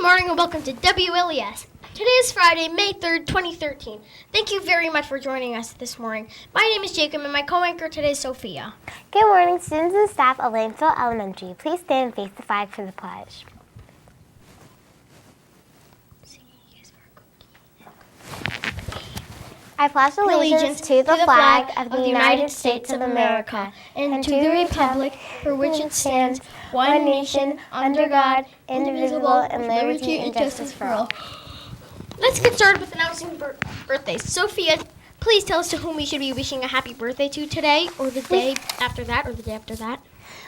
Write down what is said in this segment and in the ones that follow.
morning and welcome to WLES. Today is Friday, May 3rd, 2013. Thank you very much for joining us this morning. My name is Jacob and my co-anchor today is Sophia. Good morning, students and staff of Lanesville Elementary. Please stand and face the flag for the pledge. I pledge allegiance to the flag of the United States of America and to the republic for which it stands, one nation, under God, indivisible, and liberty and justice for all. Let's get started with announcing birthdays. Sophia, please tell us to whom we should be wishing a happy birthday to today, or the day after that, or the day after that.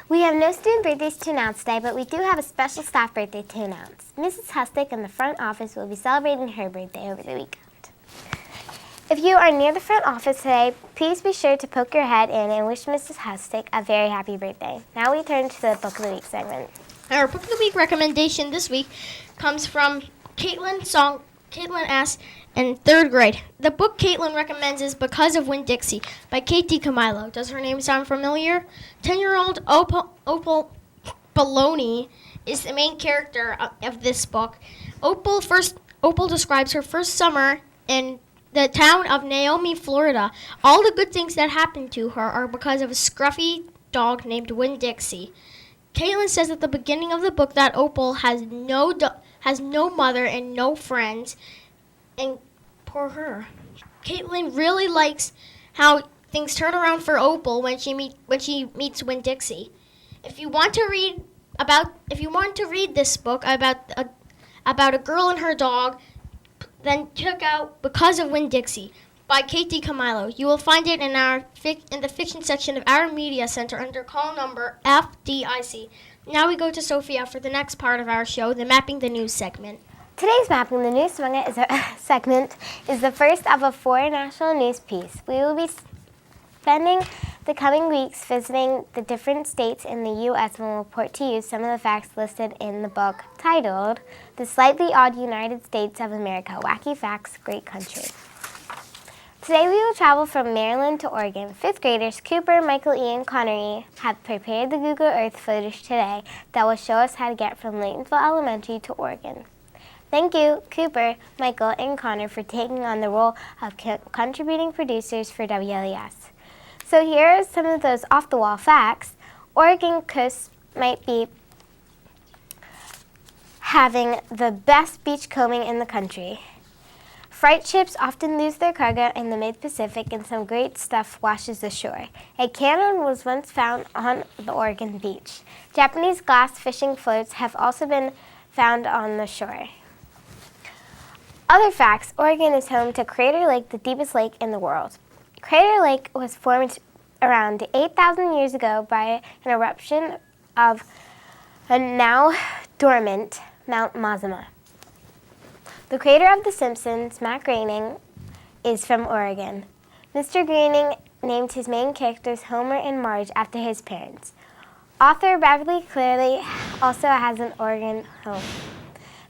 We have no student birthdays to announce today, but we do have a special staff birthday to announce. Mrs. Hustick in the front office will be celebrating her birthday over the weekend. If you are near the front office today, please be sure to poke your head in and wish Mrs. Hustick a very happy birthday. Now we turn to the Book of the Week segment. Our Book of the Week recommendation this week comes from Caitlin S. in 3rd grade. The book Caitlin recommends is Because of Winn-Dixie by Katie Camilo. Does her name sound familiar? 10-year-old Opal Baloney is the main character of this book. Opal describes her first summer in the town of Naomi, Florida. All the good things that happened to her are because of a scruffy dog named Winn-Dixie. Caitlin says at the beginning of the book that Opal has no mother and no friends, and poor her. Caitlin really likes how things turn around for Opal when she meets Winn-Dixie. If you want to read this book about a girl and her dog, then check out Because of Winn-Dixie by Katie Camilo. You will find it in the fiction section of our media center under call number FDIC. Now we go to Sophia for the next part of our show, the Mapping the News segment. Today's Mapping the News segment is the first of a 4 national news piece. We will be spending the coming weeks visiting the different states in the U.S. and will report to you some of the facts listed in the book titled The Slightly Odd United States of America, Wacky Facts, Great Country. Today we will travel from Maryland to Oregon. 5th graders Cooper, Michael E., and Connor E. have prepared the Google Earth footage today that will show us how to get from Lanesville Elementary to Oregon. Thank you, Cooper, Michael, and Connor, for taking on the role of contributing producers for WLES. So here are some of those off-the-wall facts. Oregon coast might be having the best beachcombing in the country. Freight ships often lose their cargo in the mid-Pacific, and some great stuff washes ashore. A cannon was once found on the Oregon beach. Japanese glass fishing floats have also been found on the shore. Other facts: Oregon is home to Crater Lake, the deepest lake in the world. Crater Lake was formed around 8,000 years ago by an eruption of a now dormant Mount Mazama. The creator of The Simpsons, Matt Groening, is from Oregon. Mr. Groening named his main characters Homer and Marge after his parents. Author Beverly Cleary also has an Oregon home.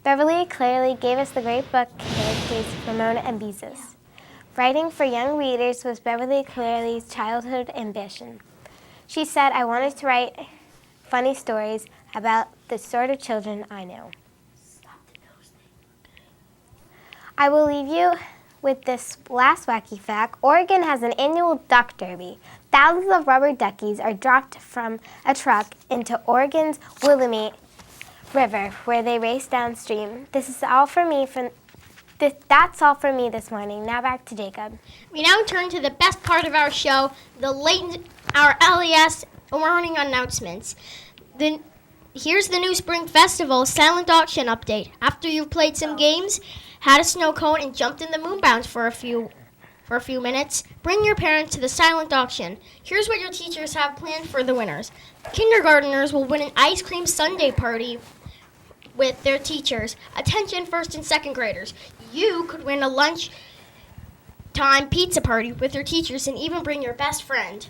Beverly Cleary gave us the great book characters Ramona and Beezus. Writing for young readers was Beverly Cleary's childhood ambition. She said, "I wanted to write funny stories about the sort of children I know." I will leave you with this last wacky fact. Oregon has an annual duck derby. Thousands of rubber duckies are dropped from a truck into Oregon's Willamette River, where they race downstream. That's all for me this morning. Now back to Jacob. We now turn to the best part of our show, our LES morning announcements. Here's the new Spring Festival silent auction update. After you've played some games, had a snow cone, and jumped in the moonbounce for a few minutes, bring your parents to the silent auction. Here's what your teachers have planned for the winners. Kindergarteners will win an ice cream sundae party with their teachers. Attention 1st and 2nd graders. You could win a lunchtime pizza party with your teachers and even bring your best friend.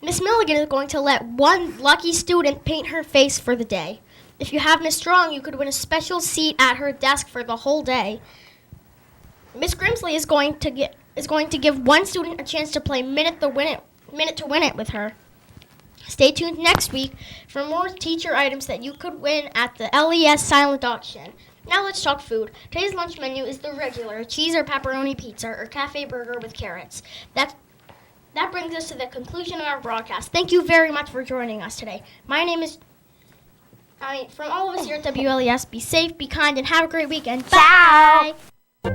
Miss Milligan is going to let one lucky student paint her face for the day. If you have Miss Strong, you could win a special seat at her desk for the whole day. Miss Grimsley is going to give one student a chance to play Minute to Win It with her. Stay tuned next week for more teacher items that you could win at the LES silent auction. Now let's talk food. Today's lunch menu is the regular cheese or pepperoni pizza or cafe burger with carrots. That brings us to the conclusion of our broadcast. Thank you very much for joining us today. My name is... from all of us here at WLES, be safe, be kind, and have a great weekend. Ciao. Bye!